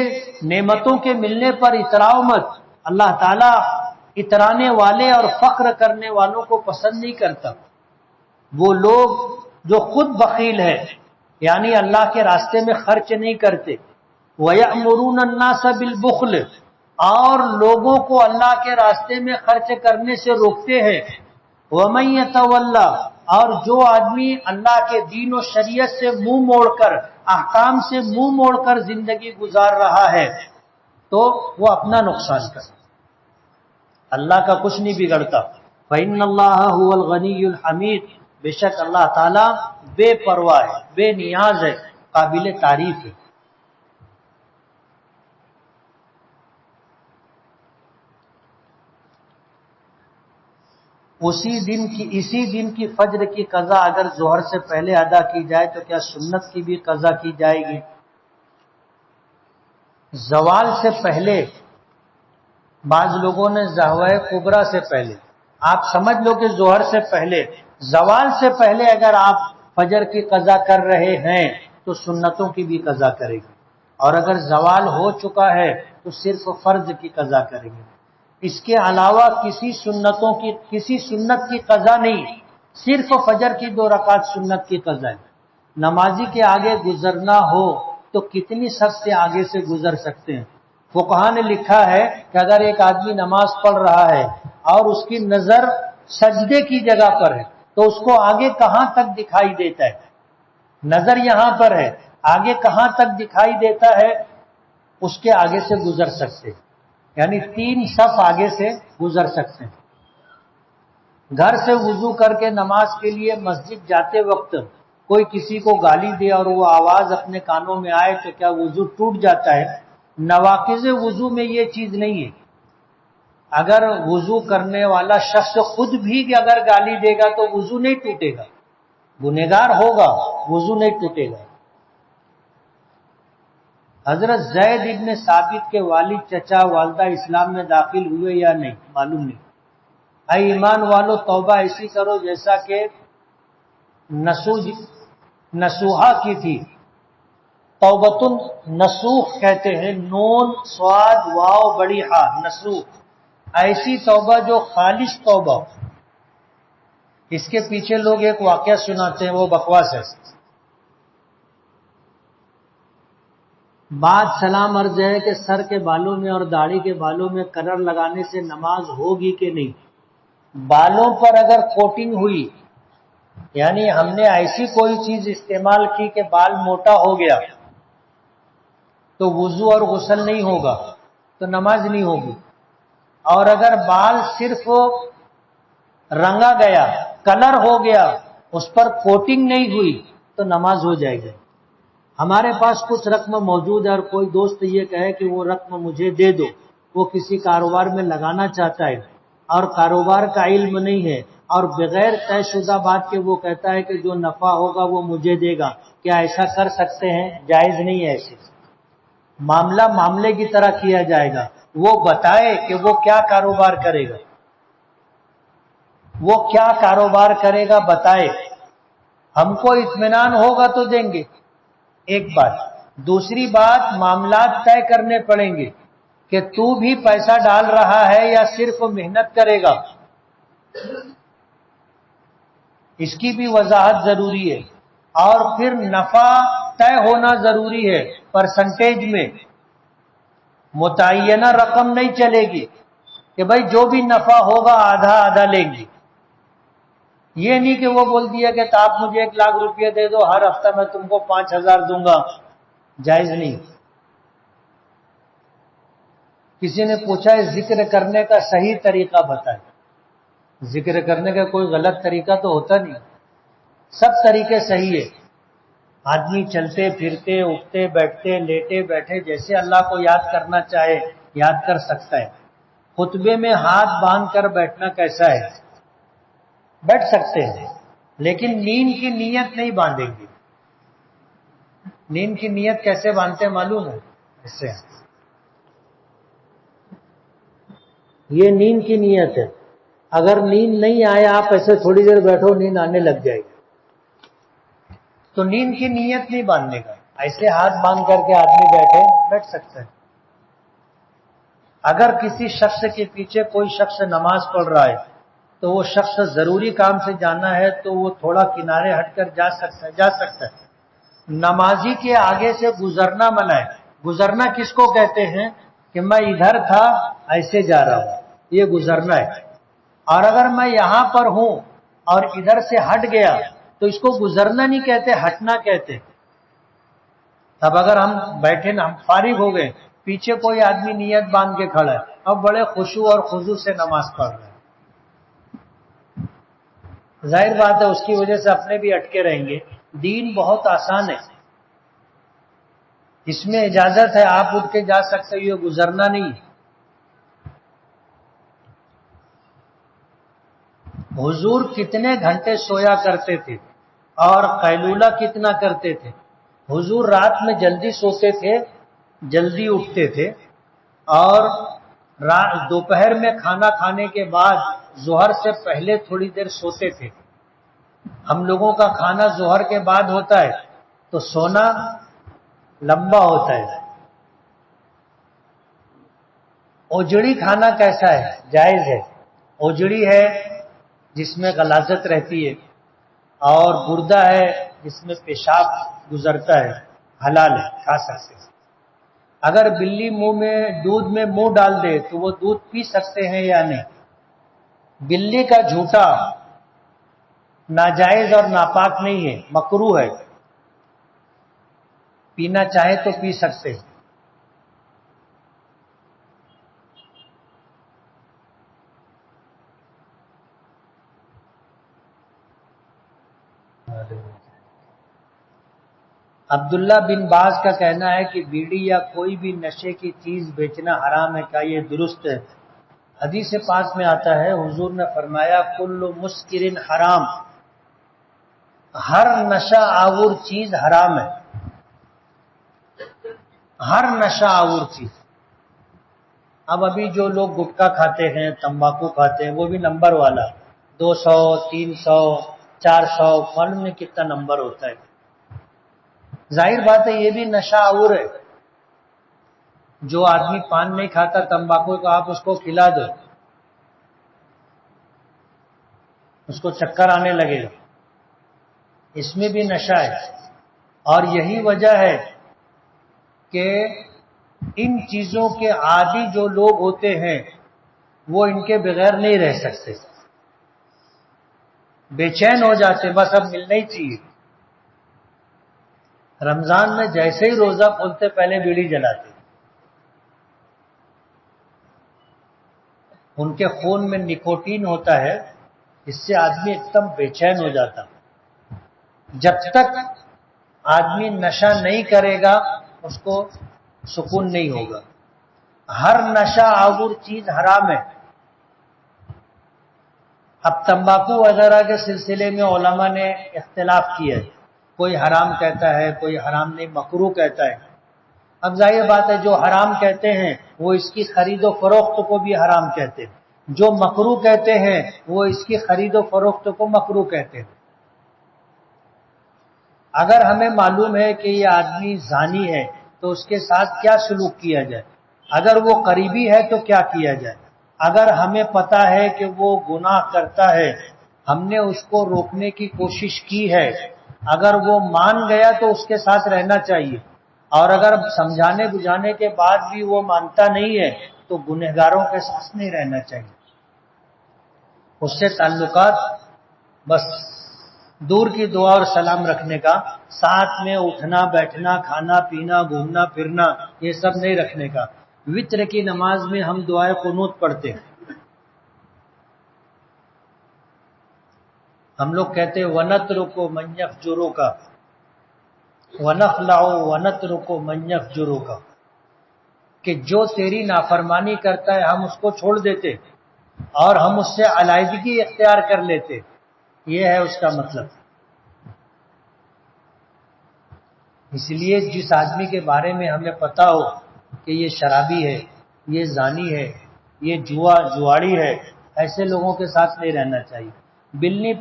نعمتوں کے ملنے پر اتراؤ مت، اللہ تعالیٰ اترانے والے اور فخر کرنے والوں کو پسند نہیں کرتا۔ وہ لوگ جو خود بخیل ہے، یعنی اللہ کے راستے میں خرچ نہیں کرتے، وَيَأْمُرُونَ النَّاسَ بِالْبُخْلِ، اور لوگوں کو اللہ کے راستے میں خرچ کرنے سے روکتے ہیں، وَمَن يَتَوَلَّ، اور جو آدمی اللہ کے دین و شریعت سے منہ موڑ کر، احکام سے منہ موڑ کر زندگی گزار رہا ہے تو وہ اپنا نقصان کرے، اللہ کا کچھ نہیں بگڑتا۔ فَإِنَّ اللَّهَ هُوَ الْغَنِيُّ الْحَمِيدُ، بے شک اللہ تعالیٰ بے پرواہ ہے، بے نیاز ہے، قابل تعریف ہے۔ اسی دن کی فجر کی قضا اگر ظہر سے پہلے ادا کی جائے تو کیا سنت کی بھی قضا کی جائے گی؟ زوال سے پہلے، بعض لوگوں نے زہوہ کبریٰ سے پہلے، آپ سمجھ لو کہ ظہر سے پہلے، زوال سے پہلے اگر آپ فجر کی قضا کر رہے ہیں تو سنتوں کی بھی قضا کرے گی، اور اگر زوال ہو چکا ہے تو صرف فرض کی قضا کریں گے. اس کے علاوہ کسی سنت کی قضا نہیں، صرف فجر کی 2 رکعت سنت کی قضا ہے. نمازی کے آگے گزرنا ہو تو کتنی صف سے آگے سے گزر سکتے ہیں؟ فقہا نے لکھا ہے کہ اگر ایک آدمی نماز پڑھ رہا ہے اور اس کی نظر سجدے کی جگہ پر ہے تو اس کو آگے کہاں تک دکھائی دیتا ہے؟ نظر یہاں پر ہے، آگے کہاں تک دکھائی دیتا ہے؟ اس کے آگے سے گزر سکتے، یعنی 3 صف آگے سے گزر سکتے ہیں. گھر سے وضو کر کے نماز کے لیے مسجد جاتے وقت کوئی کسی کو گالی دے اور وہ آواز اپنے کانوں میں آئے تو کیا وضو ٹوٹ جاتا ہے؟ نواقض وضو میں یہ چیز نہیں ہے. اگر وضو کرنے والا شخص خود بھی اگر گالی دے گا تو وضو نہیں ٹوٹے گا، گنہگار ہوگا، وضو نہیں ٹوٹے گا. حضرت زید ابن ثابت کے والد چچا والدہ اسلام میں داخل ہوئے یا نہیں معلوم نہیں. اے ایمان والو توبہ ایسی کرو جیسا کہ نسوحہ کی تھی. توبۃ نسوخ کہتے ہیں، نون صاد واو بڑی ہا، نسوخ. ایسی توبہ جو خالص توبہ. اس کے پیچھے لوگ ایک واقعہ سناتے ہیں، وہ بکواس ہے. بات سلام عرض ہے کہ سر کے بالوں میں اور داڑھی کے بالوں میں کلر لگانے سے نماز ہوگی کہ نہیں؟ بالوں پر اگر کوٹنگ ہوئی، یعنی ہم نے ایسی کوئی چیز استعمال کی کہ بال موٹا ہو گیا، تو وضو اور غسل نہیں ہوگا، تو نماز نہیں ہوگی. اور اگر بال صرف رنگا گیا، کلر ہو گیا، اس پر کوٹنگ نہیں ہوئی، تو نماز ہو جائے گی. ہمارے پاس کچھ رقم موجود ہے اور کوئی دوست یہ کہے کہ وہ رقم مجھے دے دو، وہ کسی کاروبار میں لگانا چاہتا ہے اور کاروبار کا علم نہیں ہے اور بغیر طے شدہ بات کے وہ کہتا ہے کہ جو نفع ہوگا وہ مجھے دے گا، کیا ایسا کر سکتے ہیں؟ جائز نہیں ہے. ایسے معاملہ معاملے کی طرح کیا جائے گا. وہ بتائے کہ وہ کیا کاروبار کرے گا، وہ کیا کاروبار کرے گا بتائے، ہم کو اطمینان ہوگا تو دیں گے. ایک بات. دوسری بات، معاملات طے کرنے پڑیں گے کہ تو بھی پیسہ ڈال رہا ہے یا صرف محنت کرے گا، اس کی بھی وضاحت ضروری ہے. اور پھر نفع طے ہونا ضروری ہے، پرسنٹیج میں. متعینہ رقم نہیں چلے گی کہ بھائی جو بھی نفع ہوگا آدھا آدھا لیں گے. یہ نہیں کہ وہ بول دیا کہ آپ مجھے 1 لاکھ روپیہ دے دو، ہر ہفتہ میں تم کو 5,000 دوں گا. جائز نہیں. کسی نے پوچھا ہے ذکر کرنے کا صحیح طریقہ بتائے. ذکر کرنے کا کوئی غلط طریقہ تو ہوتا نہیں، سب طریقے صحیح ہے. آدمی چلتے پھرتے، اٹھتے بیٹھتے، لیٹے بیٹھے، جیسے اللہ کو یاد کرنا چاہے یاد کر سکتا ہے. خطبے میں ہاتھ باندھ کر بیٹھنا کیسا ہے؟ بیٹھ سکتے ہیں، لیکن نیند کی نیت نہیں باندھیں گے. نیند کی نیت کیسے باندھتے ہیں معلوم ہے؟ ایسے یہ نیند کی نیت ہے. اگر نیند نہیں آئے، آپ ایسے تھوڑی دیر بیٹھو، نیند آنے لگ جائے گی، تو نیند کی نیت نہیں باندھنے کا. ایسے ہاتھ باندھ کر کے آدمی بیٹھ سکتا ہے. اگر کسی شخص کے پیچھے کوئی شخص نماز پڑھ رہا ہے تو وہ شخص ضروری کام سے جانا ہے تو وہ تھوڑا کنارے ہٹ کر جا سکتا ہے. نمازی کے آگے سے گزرنا منع ہے. گزرنا کس کو کہتے ہیں؟ کہ میں ادھر تھا ایسے جا رہا ہوں، یہ گزرنا ہے. اور اگر میں یہاں پر ہوں اور ادھر سے ہٹ گیا تو اس کو گزرنا نہیں کہتے، ہٹنا کہتے. اب اگر ہم بیٹھے نا، ہم فارغ ہو گئے، پیچھے کوئی آدمی نیت باندھ کے کھڑا ہے، اب بڑے خشوع اور خضوع سے نماز پڑھ رہے ہیں. ظاہر بات ہے اس کی وجہ سے اپنے بھی اٹکے رہیں گے. دین بہت آسان ہے، اس میں اجازت ہے، آپ اٹھ کے جا سکتے، یہ گزرنا نہیں. حضور کتنے گھنٹے سویا کرتے تھے اور قیلولہ کتنا کرتے تھے؟ حضور رات میں جلدی سوتے تھے، جلدی اٹھتے تھے، اور دوپہر میں کھانا کھانے کے بعد ظہر سے پہلے تھوڑی دیر سوتے تھے. ہم لوگوں کا کھانا ظہر کے بعد ہوتا ہے تو سونا لمبا ہوتا ہے. اوجڑی کھانا کیسا ہے؟ جائز ہے. اوجڑی ہے جس میں غلاظت رہتی ہے، اور گردہ ہے جس میں پیشاب گزرتا ہے، حلال ہے، کھا سکتے ہیں. اگر بلی منہ میں دودھ میں منہ ڈال دے تو وہ دودھ پی سکتے ہیں یا نہیں؟ بلی کا جھوٹا ناجائز اور ناپاک نہیں ہے، مکروہ ہے. پینا چاہے تو پی سکتے ہیں. عبداللہ بن باز کا کہنا ہے کہ بیڑی یا کوئی بھی نشے کی چیز بیچنا حرام ہے، کیا یہ درست ہے؟ حدیث پاک میں آتا ہے، حضور نے فرمایا کل مسکر حرام، ہر نشہ آور چیز حرام ہے. ہر نشہ آور چیز. اب ابھی جو لوگ گٹکا کھاتے ہیں، تمباکو کھاتے ہیں، وہ بھی نمبر والا، 200 300 400 معلوم نہیں کتنا نمبر ہوتا ہے. ظاہر بات ہے یہ بھی نشہ آور ہے. جو آدمی پان نہیں کھاتا تمباکو کو آپ اس کو کھلا دو، اس کو چکر آنے لگے گا. اس میں بھی نشہ ہے. اور یہی وجہ ہے کہ ان چیزوں کے عادی جو لوگ ہوتے ہیں وہ ان کے بغیر نہیں رہ سکتے، بے چین ہو جاتے، بس اب ملنا ہی چاہیے. رمضان میں جیسے ہی روزہ کھولتے پہلے بیڑی جلاتے. ان کے خون میں نکوٹین ہوتا ہے، اس سے آدمی ایک دم بے چین ہو جاتا. جب تک آدمی نشہ نہیں کرے گا اس کو سکون نہیں ہوگا. ہر نشہ آور چیز حرام ہے. اب تمباکو وغیرہ کے سلسلے میں علماء نے اختلاف کیا ہے، کوئی حرام کہتا ہے، کوئی حرام نہیں، مکروہ کہتا ہے. اب ظاہر بات ہے جو حرام کہتے ہیں وہ اس کی خرید و فروخت کو بھی حرام کہتے ہیں، جو مکروہ کہتے ہیں وہ اس کی خرید و فروخت کو مکروہ کہتے ہیں. اگر ہمیں معلوم ہے کہ یہ آدمی زانی ہے تو اس کے ساتھ کیا سلوک کیا جائے؟ اگر وہ قریبی ہے تو کیا کیا جائے؟ اگر ہمیں پتا ہے کہ وہ گناہ کرتا ہے، ہم نے اس کو روکنے کی کوشش کی ہے، اگر وہ مان گیا تو اس کے ساتھ رہنا چاہیے. اور اگر سمجھانے بجھانے کے بعد بھی وہ مانتا نہیں ہے تو گنہگاروں کے ساتھ نہیں رہنا چاہیے. اس سے تعلقات بس دور کی دعا اور سلام رکھنے کا، ساتھ میں اٹھنا بیٹھنا کھانا پینا گھومنا پھرنا یہ سب نہیں رکھنے کا. وتر کی نماز میں ہم دعائے قنوت پڑھتے ہیں. ہم لوگ کہتے ہیں وَنَتْرُكُ مَنْ يَفْجُرُكَ وَنَخْلَعُ وَنَتْرُكُ مَنْ يَفْجُرُكَ، کہ جو تیری نافرمانی کرتا ہے ہم اس کو چھوڑ دیتے اور ہم اس سے علیحدگی اختیار کر لیتے. یہ ہے اس کا مطلب. اس لیے جس آدمی کے بارے میں ہمیں پتا ہو کہ یہ شرابی ہے، یہ زانی ہے، یہ جواڑی ہے، ایسے لوگوں کے ساتھ نہیں رہنا چاہیے. بلی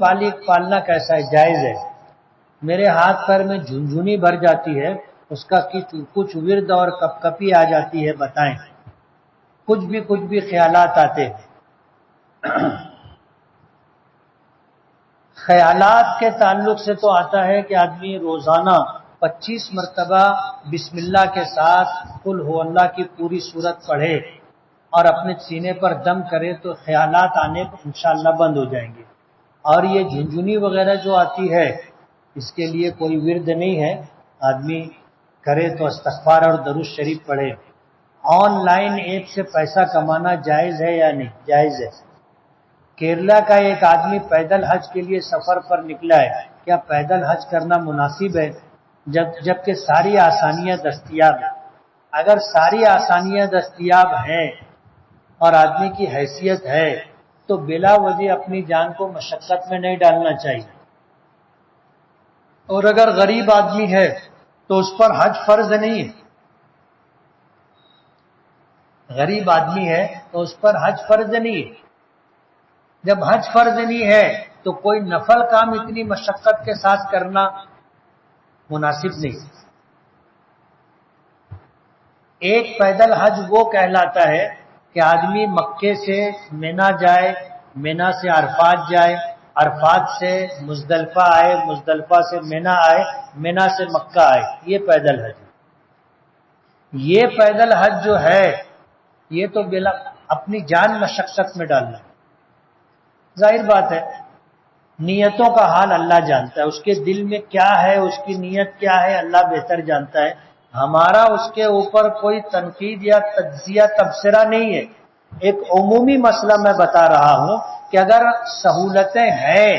پالنا کیسا ہے؟ جائز ہے. میرے ہاتھ پیر میں جھنجھنی بھر جاتی ہے، اس کا کچھ ورد اور کپ کپی آ جاتی ہے، بتائیں. کچھ بھی خیالات آتے ہیں. خیالات کے تعلق سے تو آتا ہے کہ آدمی روزانہ 25 مرتبہ بسم اللہ کے ساتھ قل ہو اللہ کی پوری سورت پڑھے اور اپنے سینے پر دم کرے تو خیالات آنے انشاءاللہ بند ہو جائیں گے. اور یہ جھنجھنی وغیرہ جو آتی ہے اس کے لیے کوئی ورد نہیں ہے، آدمی کرے تو استغفار اور درود شریف پڑھے. آن لائن ایپ سے پیسہ کمانا جائز ہے یا نہیں؟ جائز ہے. کیرلا کا ایک آدمی پیدل حج کے لیے سفر پر نکلا ہے. کیا پیدل حج کرنا مناسب ہے جبکہ ساری آسانیاں دستیاب ہیں؟ اگر ساری آسانیاں دستیاب ہیں اور آدمی کی حیثیت ہے تو بلا وجہ اپنی جان کو مشقت میں نہیں ڈالنا چاہیے. اور اگر غریب آدمی ہے تو اس پر حج فرض نہیں ہے. غریب آدمی ہے تو اس پر حج فرض نہیں ہے. جب حج فرض نہیں ہے تو کوئی نفل کام اتنی مشقت کے ساتھ کرنا مناسب نہیں. ایک پیدل حج وہ کہلاتا ہے کہ آدمی مکے سے مینا جائے، مینا سے عرفات جائے، عرفات سے مزدلفہ آئے، مزدلفہ سے مینا آئے، مینا سے مکہ آئے، یہ پیدل حج ہے۔ یہ پیدل حج جو ہے یہ تو بلا اپنی جان مشقت میں ڈالنا ہے۔ ظاہر بات ہے نیتوں کا حال اللہ جانتا ہے، اس کے دل میں کیا ہے، اس کی نیت کیا ہے، اللہ بہتر جانتا ہے۔ ہمارا اس کے اوپر کوئی تنقید یا تجزیہ تبصرہ نہیں ہے، ایک عمومی مسئلہ میں بتا رہا ہوں کہ اگر سہولتیں ہیں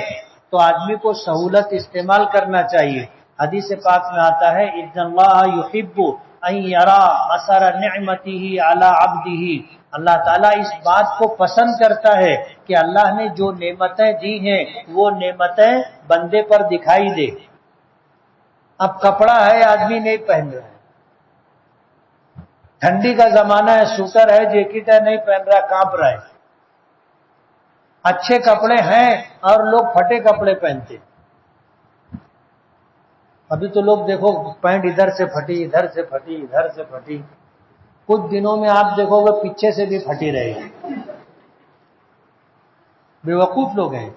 تو آدمی کو سہولت استعمال کرنا چاہیے۔ حدیث پاک میں آتا ہے ان اللہ یحب ان یرا اثر نعمته علی عبده، اللہ تعالیٰ اس بات کو پسند کرتا ہے کہ اللہ نے جو نعمتیں دی ہیں وہ نعمتیں بندے پر دکھائی دے۔ اب کپڑا ہے آدمی نہیں پہن رہا ہے، ٹھنڈی کا زمانہ ہے، سوٹر ہے، جیکٹ ہے، نہیں پہن رہا، کانپ رہا ہے۔ اچھے کپڑے ہیں اور لوگ پھٹے کپڑے پہنتے۔ ابھی تو لوگ دیکھو پینٹ ادھر سے پھٹی، ادھر سے پھٹی، ادھر سے پھٹی، کچھ دنوں میں آپ دیکھو گے پیچھے سے بھی پھٹی رہے گی۔ بیوقوف لوگ ہیں،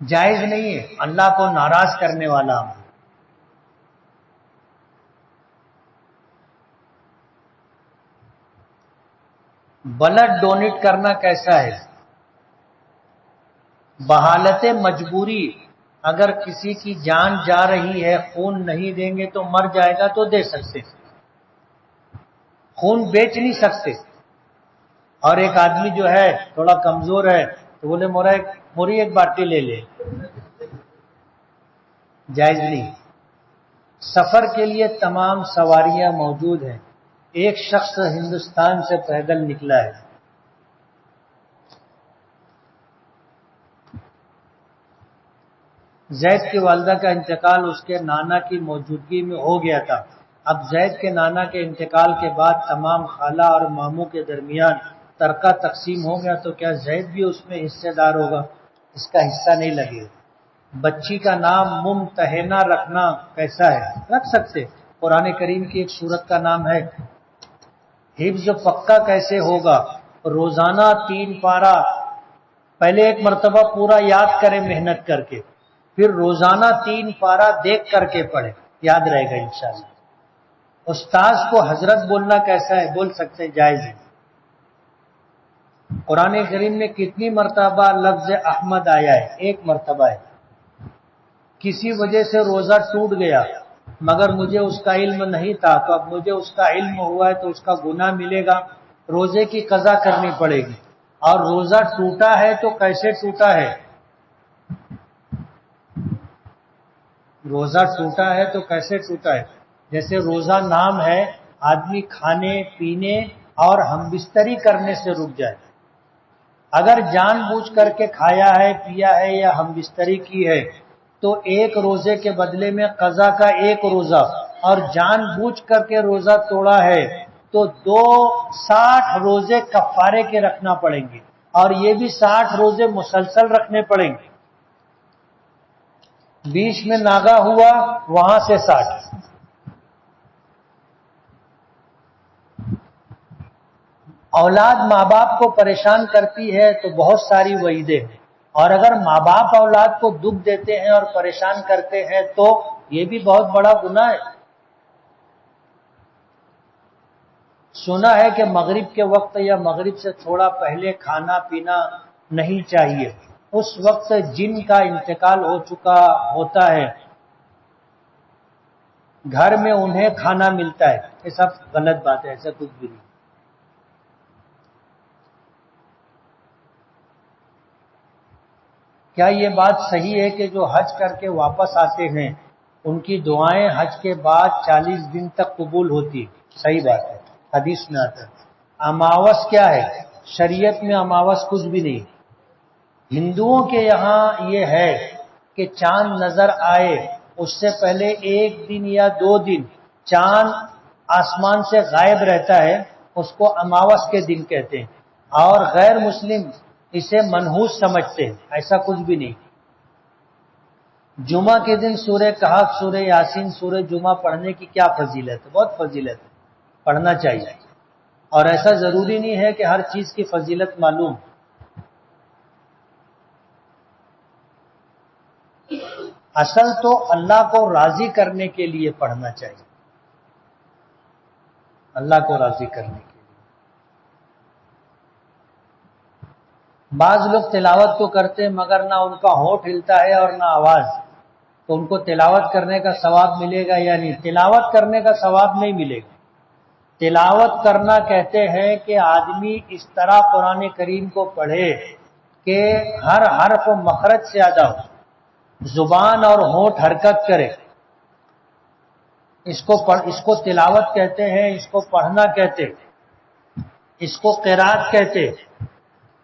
جائز نہیں ہے، اللہ کو ناراض کرنے والا ہم۔ بلڈ ڈونیٹ کرنا کیسا ہے؟ بحالت مجبوری، اگر کسی کی جان جا رہی ہے، خون نہیں دیں گے تو مر جائے گا تو دے سکتے، خون بیچ نہیں سکتے۔ اور ایک آدمی جو ہے تھوڑا کمزور ہے تو بولے موری ایک باٹی لے لے، جائز نہیں۔ سفر کے لیے تمام سواریاں موجود ہیں، ایک شخص ہندوستان سے پیدل نکلا ہے۔ زید کی والدہ کا انتقال اس کے نانا کی موجودگی میں ہو گیا تھا۔ اب زید کے نانا کے انتقال کے بعد تمام خالہ اور ماموں کے درمیان ترکہ تقسیم ہو گیا، تو کیا زید بھی اس میں حصے دار ہوگا؟ اس کا حصہ نہیں لگے گا۔ بچی کا نام ممتحنہ رکھنا کیسا ہے؟ رکھ سکتے، قرآن کریم کی ایک سورت کا نام ہے۔ حفظ پکا کیسے ہوگا؟ روزانہ 3 پارہ، پہلے ایک مرتبہ پورا یاد کرے محنت کر کے، پھر روزانہ 3 پارہ دیکھ کر کے پڑھے، یاد رہے گا انشاءاللہ۔ استاذ کو حضرت بولنا کیسا ہے؟ بول سکتے، جائز ہے۔ قرآن کریم میں کتنی مرتبہ لفظ احمد آیا ہے؟ 1 مرتبہ ہے۔ کسی وجہ سے روزہ ٹوٹ گیا مگر مجھے اس کا علم نہیں تھا، تو اب مجھے اس کا علم ہوا ہے تو اس کا گناہ ملے گا، روزے کی قضا کرنی پڑے گی۔ اور روزہ ٹوٹا ہے تو کیسے ٹوٹا ہے؟ روزہ ٹوٹا ہے تو کیسے ٹوٹا ہے؟ جیسے روزہ نام ہے، آدمی کھانے پینے اور ہم بستری کرنے سے رک جائے۔ اگر جان بوجھ کر کے کھایا ہے، پیا ہے یا ہم بستری کی ہے تو 1 روزے کے بدلے میں قضا کا 1 روزہ، اور جان بوجھ کر کے روزہ توڑا ہے تو 60 روزے کفارے کے رکھنا پڑیں گے، اور یہ بھی 60 روزے مسلسل رکھنے پڑیں گے۔ بیچ میں ناغا ہوا وہاں سے 60۔ اولاد ماں باپ کو پریشان کرتی ہے تو بہت ساری وعیدیں ہیں، اور اگر ماں باپ اولاد کو دکھ دیتے ہیں اور پریشان کرتے ہیں تو یہ بھی بہت بڑا گناہ ہے۔ سنا ہے کہ مغرب کے وقت یا مغرب سے تھوڑا پہلے کھانا پینا نہیں چاہیے، اس وقت جن کا انتقال ہو چکا ہوتا ہے، گھر میں انہیں کھانا ملتا ہے۔ یہ سب غلط بات ہے، ایسا کچھ بھی نہیں۔ کیا یہ بات صحیح ہے کہ جو حج کر کے واپس آتے ہیں ان کی دعائیں حج کے بعد 40 دن تک قبول ہوتی؟ صحیح بات ہے، حدیث میں آتا ہے۔ اماوس کیا ہے؟ شریعت میں اماوس کچھ بھی نہیں۔ ہندوؤں کے یہاں یہ ہے کہ چاند نظر آئے اس سے پہلے 1 دن یا 2 دن چاند آسمان سے غائب رہتا ہے، اس کو اماوس کے دن کہتے ہیں، اور غیر مسلم اسے منحوس سمجھتے ہیں، ایسا کچھ بھی نہیں۔ جمعہ کے دن سورہ کہف، سورہ یاسین، سورہ جمعہ پڑھنے کی کیا فضیلت ہے؟ بہت فضیلت ہے، پڑھنا چاہیے۔ اور ایسا ضروری نہیں ہے کہ ہر چیز کی فضیلت معلوم. اصل تو اللہ کو راضی کرنے کے لیے پڑھنا چاہیے، اللہ کو راضی کرنے کے لیے. بعض لوگ تلاوت تو کرتے ہیں مگر نہ ان کا ہونٹ ہلتا ہے اور نہ آواز، تو ان کو تلاوت کرنے کا ثواب ملے گا یا نہیں؟ تلاوت کرنے کا ثواب نہیں ملے گا. تلاوت کرنا کہتے ہیں کہ آدمی اس طرح قرآن کریم کو پڑھے کہ ہر حرف و مخرج سے ادا ہو، زبان اور ہونٹ حرکت کرے. اس کو تلاوت کہتے ہیں، اس کو پڑھنا کہتے، اس کو قرات کہتے.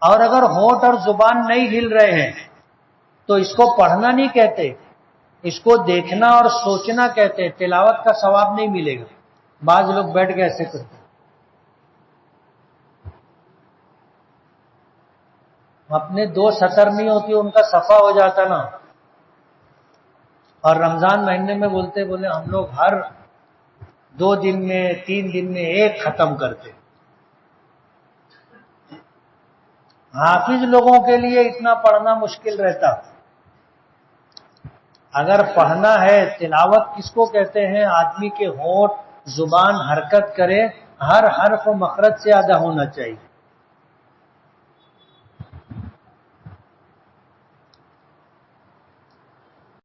اور اگر ہونٹ اور زبان نہیں ہل رہے ہیں تو اس کو پڑھنا نہیں کہتے، اس کو دیکھنا اور سوچنا کہتے. تلاوت کا ثواب نہیں ملے گا. بعض لوگ بیٹھ کے ایسے کرتے، اپنے 2 سطر نہیں ہوتی ان کا صفحہ ہو جاتا نا. اور رمضان مہینے میں بولے ہم لوگ ہر 2 دن میں 3 دن میں ایک ختم کرتے. حافظ لوگوں کے لیے اتنا پڑھنا مشکل رہتا. اگر پڑھنا ہے، تلاوت کس کو کہتے ہیں؟ آدمی کے ہونٹ زبان حرکت کرے، ہر حرف و مخرج سے ادا ہونا چاہیے.